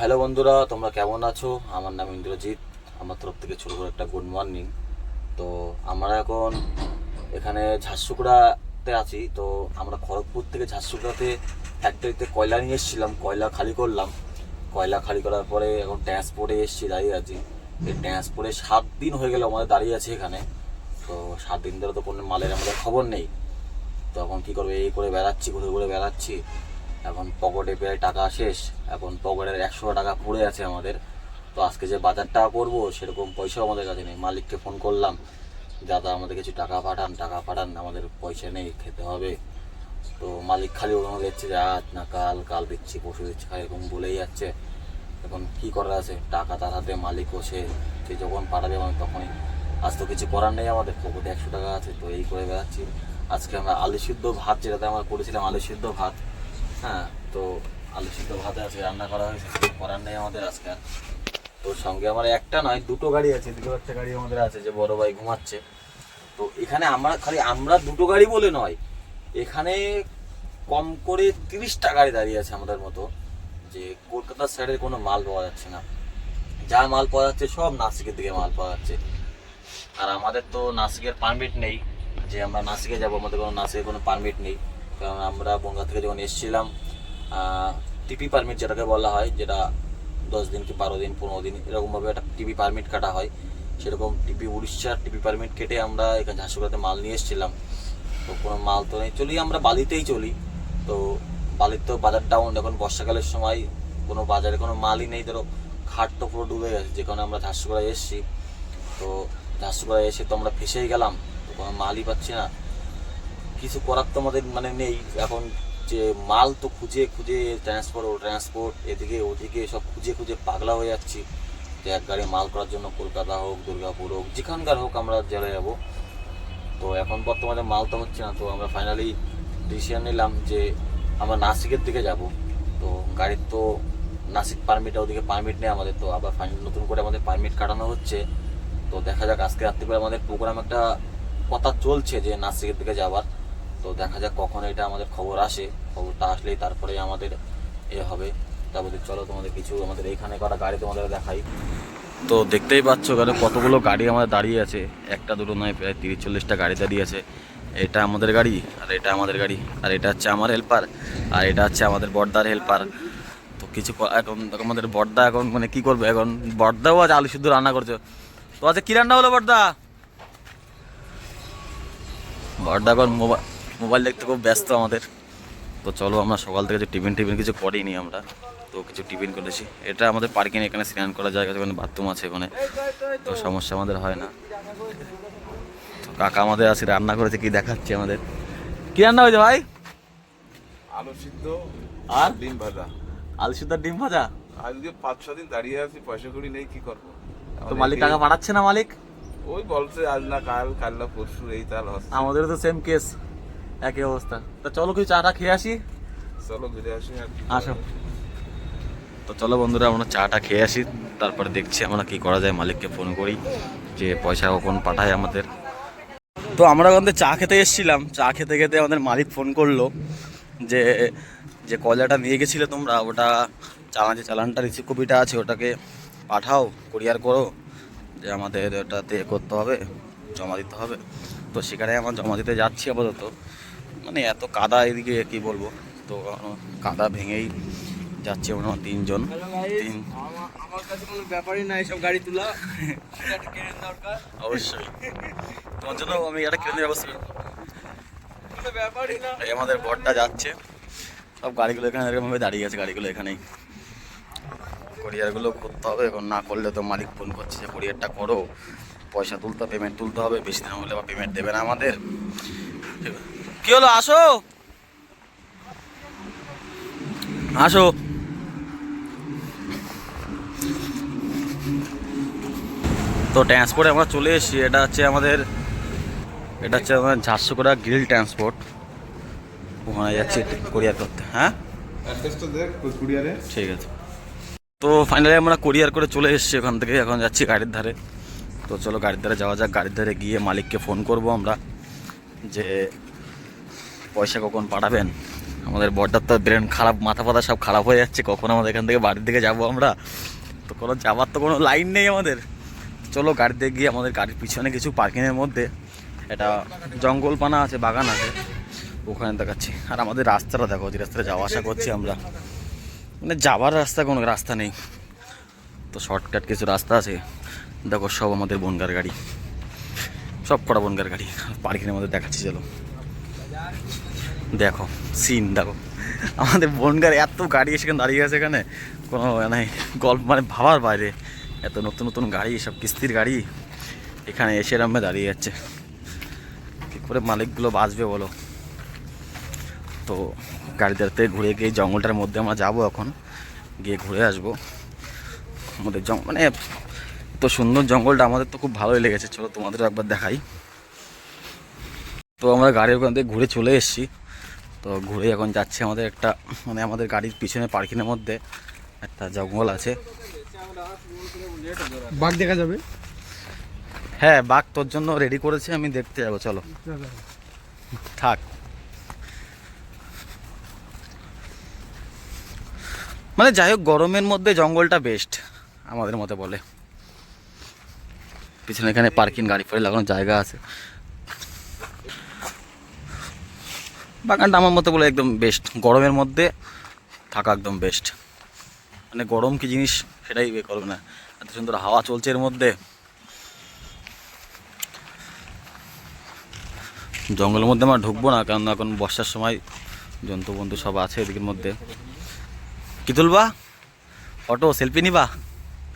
Hello বন্ধুরা, তোমরা কেমন আছো? আমার নাম ইন্দ্রজিৎ। আমার তরফ থেকে ছোটো করে একটা গুড মর্নিং। তো আমরা এখন এখানে ঝারসুগুড়াতে আছি। তো আমরা খড়গপুর থেকে ঝারসুগুড়াতে ফ্যাক্টরিতে কয়লা নিয়ে এসেছিলাম, কয়লা খালি করলাম। কয়লা খালি করার পরে এখন ট্রান্সপোর্টে এসেছি, দাঁড়িয়ে আছি। এই ট্রান্সপোর্টে 7 দিন হয়ে গেল আমাদের দাঁড়িয়ে আছি এখানে। তো 7 দিন ধরে তো কোনো মালের আমাদের খবর নেই। তো এখন কী করবো, এই করে বেড়াচ্ছি, ঘুরে ঘুরে বেড়াচ্ছি। এখন পকেটে প্রায় টাকা শেষ, এখন পকেটের 100 টাকা পড়ে আছে আমাদের। তো আজকে যে বাজারটা করবো সেরকম পয়সাও আমাদের কাছে নেই। মালিককে ফোন করলাম, দাদা আমাদের কিছু টাকা পাঠান, আমাদের পয়সা নেই, খেতে হবে। তো মালিক খালি ওখানে দিচ্ছে যে আজ না কাল, কাল দিচ্ছি, পরশু দিচ্ছি, খালি এরকম বলেই যাচ্ছে। এখন কী করার আছে, টাকা তার হাতে, মালিকও সে যখন পাঠাবে মানে তখনই। আজ তো কিছু করার নেই, আমাদের পকেটে 100 টাকা আছে। তো এই করে বেড়াচ্ছি। আজকে আমরা আলু সিদ্ধ ভাত, যেটাতে আমরা করেছিলাম আলু সিদ্ধ ভাত, হ্যাঁ, তো আলু সিদ্ধ ভাতে আজকে রান্না করা হয়েছে, কিছু করার নেই আমাদের আজকে। তোর সঙ্গে আমার একটা নয়, দুটো গাড়ি আছে, দুটো একটা গাড়ি আমাদের আছে, যে বড় ভাই ঘুমাচ্ছে। তো এখানে আমরা দুটো গাড়ি বলে নয়, এখানে কম করে 30টা গাড়ি দাঁড়িয়ে আছে আমাদের মতো। যে কলকাতার সাইডের কোনো মাল পাওয়া যাচ্ছে না, যা মাল পাওয়া যাচ্ছে সব নাসিকের দিকে মাল পাওয়া যাচ্ছে। আর আমাদের তো নাসিকের পারমিট নেই, যে আমরা নাসিকে যাবো, আমাদের কোনো নাসিকের কোনো পারমিট নেই। কারণ আমরা বনগাঁ থেকে যখন এসেছিলাম, টিপি পারমিট যেটাকে বলা হয়, যেটা 10 দিন কি 12 দিন 15 দিন এরকমভাবে একটা টিপি পারমিট কাটা হয়, সেরকম উড়িষ্যার টিপি পারমিট কেটে আমরা এখানে ঝারসুগুড়াতে মাল নিয়ে এসেছিলাম। তো কোনো মাল তো নেই, চলি আমরা বালিতেই চলি। তো বালির তো বাজার ডাউন, এখন বর্ষাকালের সময় কোনো বাজারে কোনো মালই নেই। ধরো ঘাট তো পুরো ডুবে গেছে, যেখানে আমরা ঝারসুগুড়ায় এসেছি। তো ঝারসুগুড়ায় এসে তো আমরা ফেসেই গেলাম, তো কোনো মালই পাচ্ছি না। কিছু করার তো আমাদের মানে নেই এখন, যে মাল তো খুঁজে খুঁজে ট্রান্সপোর্ট এদিকে ওদিকে সব খুঁজে খুঁজে পাগলা হয়ে যাচ্ছি। যে এক গাড়ি মাল করার জন্য কলকাতা হোক, দুর্গাপুর হোক, যেখানকার হোক আমরা জেলে যাবো। তো এখন বর্তমানে মাল তো হচ্ছে না। তো আমরা ফাইনালি ডিসিশন নিলাম যে আমরা নাসিকের দিকে যাব। তো গাড়ির তো নাসিক পারমিট, ওদিকে পারমিট নেই আমাদের। তো আবার ফাইনাল নতুন করে আমাদের পারমিট কাটানো হচ্ছে। তো দেখা যাক, আজকে রাত্রিবেলা আমাদের প্রোগ্রাম একটা কথা চলছে যে নাসিকের দিকে যাওয়ার। তো দেখা যাক কখন এটা আমাদের খবর আসে, খবরটা আসলেই তারপরে আমাদের হবে। তারপরে চলো তোমাদের কিছু আমাদের এইখানে কটা গাড়ি তোমাদের দেখাই। তো দেখতেই পাচ্ছ এখানে কতগুলো গাড়ি আমাদের দাঁড়িয়ে আছে, একটা দুটো নয়, প্রায় 30-40টা গাড়ি দাঁড়িয়ে আছে। এটা আমাদের গাড়ি, আর এটা আমাদের গাড়ি, আর এটা হচ্ছে আমার হেল্পার, আর এটা হচ্ছে আমাদের বড়দার হেল্পার। তো কিছু এখন আমাদের বড়দা এখন মানে কি করবে, এখন বড়দাও আজ আলু সিদ্ধ রান্না করছে। তো আজকে কি রান্না হলো বড়দা? বড়দা এখন মোবাইল দেখতে খুব ব্যস্ত আমাদের। তো চলো, আমরা সকাল থেকে যে টিফিন কিছু করিনি আমরা, তো কিছু টিফিন করেছি। এটা আমাদের পার্কিং, এখানে স্নান করা জায়গা, এখানে বাথরুম আছে এখানে, তো সমস্যা আমাদের হয় না। তো কাকা আমাদের আছে, রান্না করেছে, কি দেখাচ্ছে আমাদের। কি রান্না হয়েছে ভাই? আলু সিদ্ধ আর ডিম ভাজা। আলু সিদ্ধ আর ডিম ভাজা। আজকে 5-6 দিন দাঁড়িয়ে আছি, পয়সা করি নেই, কি করবো। তো মালিক টাকা পাঠাচ্ছে না? মালিক ওই বলছে আজ না কাল, কাল না পরশু, এই তাল হচ্ছে। আমাদেরও তো সেম কেস, একই অবস্থা। তো চলো কিছু চাটা খেয়ে আসি। চলো ঘুরে আসি। আসো। তো চলো বন্ধুরা, আমরা চাটা খেয়ে আসি, তারপরে দেখছি আমরা কি করা যায়। মালিককে ফোন করি যে পয়সা কখন পাঠায় আমাদের। তো আমরা ওখান থেকে চা খেতে এসেছিলাম, চা খেতে খেতে আমাদের মালিক ফোন করলো যে যে কয়লাটা নিয়ে গেছিলে তোমরা, ওটা যে চালানটা রিসিভ কপিটা আছে ওটাকে পাঠাও, কুরিয়ার করো, যে আমাদের ওটাতে করতে হবে, জমা দিতে হবে। তো সেখানে আমার জমা দিতে যাচ্ছি আপাতত। মানে এত কাদা এদিকে কি বলবো, তো কাদা ভেঙেই যাচ্ছি আমরা 3 জন। আমার কাছে কোনো ব্যাপারই না এসব গাড়ি তোলা। দরকার অবশ্যই তোমার জন্য আমি একটা কিনে ব্যবস্থা করবো। কোনো ব্যাপারই না। এই আমাদের বরটা যাচ্ছে, সব গাড়িগুলো এখানে এরকমভাবে দাঁড়িয়ে আছে, গাড়িগুলো এখানেই। কোরিয়ারগুলো করতে হবে, এখন না করলে তো মালিক ফোন করছে যে কোরিয়ারটা করো, পয়সা পেমেন্ট তুলতে হবে, বেশি দিন হলে আবার পেমেন্ট দেবে না আমাদের। কি হলো, আসো আসো। তো ট্রান্সপোর্টে আমরা চলে এসেছি। এটা হচ্ছে আমাদের ঝারসুগুড়া গ্রিল ট্রান্সপোর্ট, ওখানে যাচ্ছি কোরিয়ার করতে। হ্যাঁ ঠিক আছে। তো ফাইনালি আমরা কোরিয়ার করে চলে এসেছি ওখান থেকে, এখন যাচ্ছি গাড়ির ধারে। তো চলো গাড়ির ধারে যাওয়া যাক। গাড়ির ধারে গিয়ে মালিককে ফোন করব আমরা যে পয়সা কখন পাঠাবেন, আমাদের বর্ডার তো ব্রেন খারাপ, মাথা ফাথা সব খারাপ হয়ে যাচ্ছে, কখন আমাদের এখান থেকে বাড়ির দিকে যাবো আমরা। তো কোনো যাওয়ার তো কোনো লাইন নেই আমাদের। চলো গাড়িতে গিয়ে, আমাদের গাড়ির পিছনে কিছু পার্কিংয়ের মধ্যে একটা জঙ্গলপানা আছে, বাগান আছে, ওখানে দেখাচ্ছি। আর আমাদের রাস্তাটা দেখো, যে রাস্তাটা যাওয়া আসা করছি আমরা, মানে যাওয়ার রাস্তা কোনো রাস্তা নেই, তো শর্টকাট কিছু রাস্তা আছে। দেখো সব আমাদের বনগার গাড়ি, সব কটা বনগার গাড়ি পার্কিংয়ের মধ্যে দেখাচ্ছি। চলো দেখো সিন, দেখো আমাদের বনগার এত গাড়ি সেখানে দাঁড়িয়ে আছে, এখানে কোনো মানে গল্প, মানে ভাবার বাইরে। এত নতুন নতুন গাড়ি, সব কিস্তির গাড়ি এখানে এসে রামে দাঁড়িয়ে যাচ্ছে। কী করে মালিকগুলো বাঁচবে বলো। তো গাড়িতে ঘুরে গিয়ে জঙ্গলটার মধ্যে আমরা যাবো, এখন গিয়ে ঘুরে আসবো। আমাদের মানে এত সুন্দর জঙ্গলটা, আমাদের তো খুব ভালোই লেগেছে। চলো তোমাদেরও একবার দেখাই। তো আমরা গাড়ির ওখান থেকে ঘুরে চলে এসেছি। তো ঘুরে এখন যাচ্ছি আমাদের একটা, মানে আমাদের গাড়ির পিছনে পার্কিংয়ের মধ্যে একটা জঙ্গল আছে। বাঘ দেখা যাবে? হ্যাঁ, বাঘ তোর জন্য রেডি করেছে, আমি দেখতে যাবো। চলো থাক। মানে যাই হোক, গরমের মধ্যে জঙ্গলটা বেস্ট আমাদের মতে বলে। পিছনে এখানে পার্কিং, গাড়ি ফাড়ি লাগানোর জায়গা আছে। বাগানটা আমার মতে বলে একদম বেস্ট, গরমের মধ্যে থাকা একদম বেস্ট। মানে গরম কি জিনিস সেটাই ইয়ে করবে না, এত সুন্দর হাওয়া চলছে এর মধ্যে। জঙ্গলের মধ্যে আমরা ঢুকবো না, কারণ এখন বর্ষার সময় জন্তু বন্ধু সব আছে এদিকের মধ্যে। কি তুলবা? অটো সেলফি নিবা?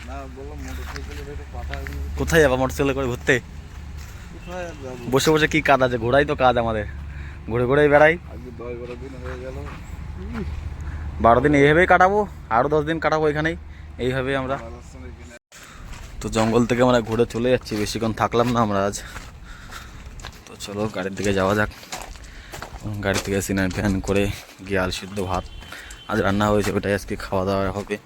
না বললাম মোটরসাইকেলের একটা পাতা, কোথায় যাবা মোটরসাইকেল করে ঘুরতে? কোথায় আর যাবো? বসে বসে কি কাজ আছে? ঘোরাই তো কাজ আমাদের, ঘুরে ঘুরেই বেড়াই। আজকে 10-12 দিন হয়ে গেল। 12 দিন এইভাবেই কাটাবো, আরও 10 দিন কাটাবো এখানেই, এইভাবেই আমরা। তো জঙ্গল থেকে আমরা ঘুরে চলে যাচ্ছি, বেশিক্ষণ থাকলাম না আমরা আজ। তো চলো গাড়ির দিকে যাওয়া যাক। গাড়ি থেকে স্নান ফ্যান করে গিয়ে আলু সিদ্ধ ভাত আজ রান্না হয়েছে, ওটাই আজকে খাওয়া দাওয়া হবে।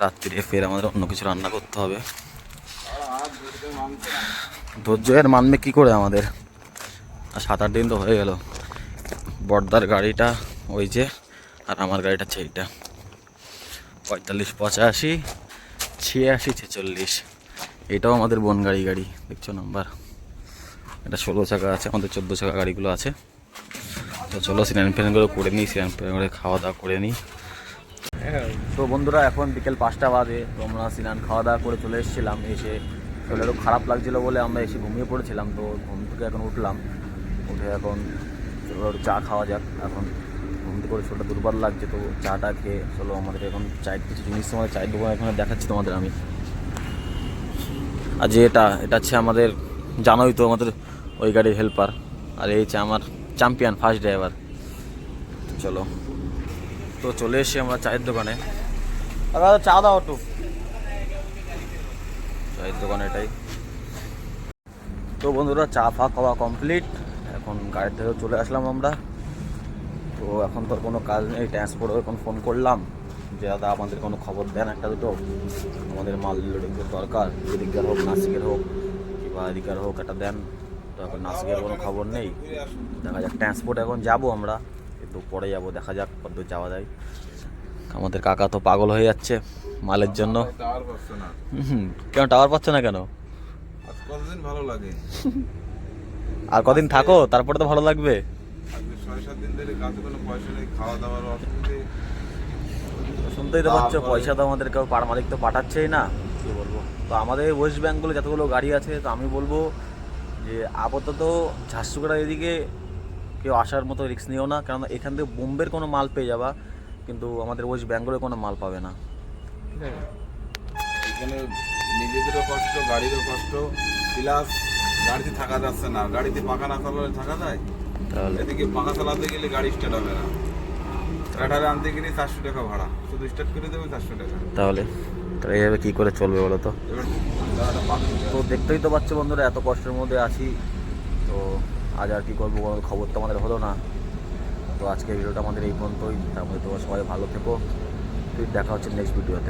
রাত্রিরে ফের আমাদের অন্য কিছু রান্না করতে হবে। ধৈর্য আর মানবে কী করে আমাদের, আর 7-8 দিন তো হয়ে গেল। বর্দার গাড়িটা ওই যে, আর আমার গাড়িটা সেইটা, 45, 85, 86, 46। এটাও আমাদের বন গাড়ি দেখছো নাম্বার। এটা 16 চাকা আছে, আমাদের 14 চাকা গাড়িগুলো আছে। তো চলো স্নান ফ্যানগুলো করে নিই, স্নান ফ্যান করে খাওয়া দাওয়া করে নিই। তো বন্ধুরা এখন বিকেল 5টা বাজে, তো আমরা স্নান খাওয়া দাওয়া করে চলে এসেছিলাম। এসে শরীরটা একটু খারাপ লাগছিলো বলে আমরা এসে ঘুমিয়ে পড়েছিলাম। তো ঘুম থেকে এখন উঠলাম, উঠে এখন একটু চা খাওয়া যাক। এখন ঘুম থেকে করে শরীরটা দুর্বল লাগছে, তো চাটা খেয়ে চলো আমাদের এখন চায়ের কিছু জিনিস, তোমাদের চায়ের দোকান এখানে দেখাচ্ছি তোমাদের আমি। আর যে এটা হচ্ছে আমাদের, জানোই তো আমাদের ওই গাড়ির হেল্পার, আর এই হচ্ছে আমার চ্যাম্পিয়ন ফার্স্ট ড্রাইভার। চলো তো চলে এসে আমরা চায়ের দোকানে। চা দাও একটু, চায়ের দোকান এটাই। তো বন্ধুরা চা ফা খাওয়া কমপ্লিট, এখন গাড়ি থেকে চলে আসলাম আমরা। তো এখন তো কোনো কাজ নেই, ট্রান্সপোর্টে এখন ফোন করলাম যে দাদা আমাদের কোনো খবর দেন একটা দুটো, আমাদের মাল লোডিংয়ের দরকার, এদিককার হোক নাসিকের হোক কিংবা এদিকার হোক একটা দেন। তো এখন নাসিকের কোনো খবর নেই, দেখা যাক। ট্রান্সপোর্ট এখন যাবো আমরা, একটু পরে যাবো, দেখা যাক কত যাওয়া যায়। আমাদের কাকা তো পাগল হয়ে যাচ্ছে মালের জন্য। টাওয়ার পাচ্ছে না। কেন টাওয়ার পাচ্ছে না কেন? আজ কতদিন ভালো লাগে, আর কদিন থাকো, তারপরে তো ভালো লাগবে। আজকে 6-7 দিন ধরে কাছে কোনো পয়সা নেই, খাওয়া দাওয়ার অসুবিধে। শুনতেই তো পাচ্ছ, পয়সা তো আমাদের কেউ মালিক তো পাঠাচ্ছেই না, কী বলবো। তো আমাদের ওয়েস্ট বেঙ্গলে যতগুলো গাড়ি আছে, তো আমি বলবো যে আপাতত ঝাড়সুগুড়ার এদিকে কেউ আসার মতো রিস্ক নিও না, কারণ এখান থেকে বোম্বের কোনো মাল পেয়ে যাবা, কিন্তু আমাদের ওয়েস্ট বেঙ্গলে কোনো মাল পাবে না। ঠিক আছে, এখানে নিজেদেরও কষ্ট, গাড়িরও কষ্ট, প্লাস গাড়িতে থাকা যাচ্ছে না। গাড়িতে পাখা না চালালে থাকা যায়? তাহলে এদিকে পাখা চালাতে গেলে গাড়ি স্টার্ট হবে না। রাডারে আনতে গেলে 400 টাকা ভাড়া, শুধু স্টার্ট করে দেবে 400 টাকা। তাহলে এইভাবে কী করে চলবে বলো তো? এবার দাদাটা পাখা তো দেখতেই তো পাচ্ছ বন্ধুরা, এত কষ্টের মধ্যে আছি। তো আজ আর কী করবো, কোনো খবর তো আমাদের হলো না। তো আজকে ভিডিওটা আমাদের এই পর্যন্তই। তার মধ্যে তোমরা সবাই ভালো থেকো, দেখা হচ্ছে নেক্সট ভিডিওতে।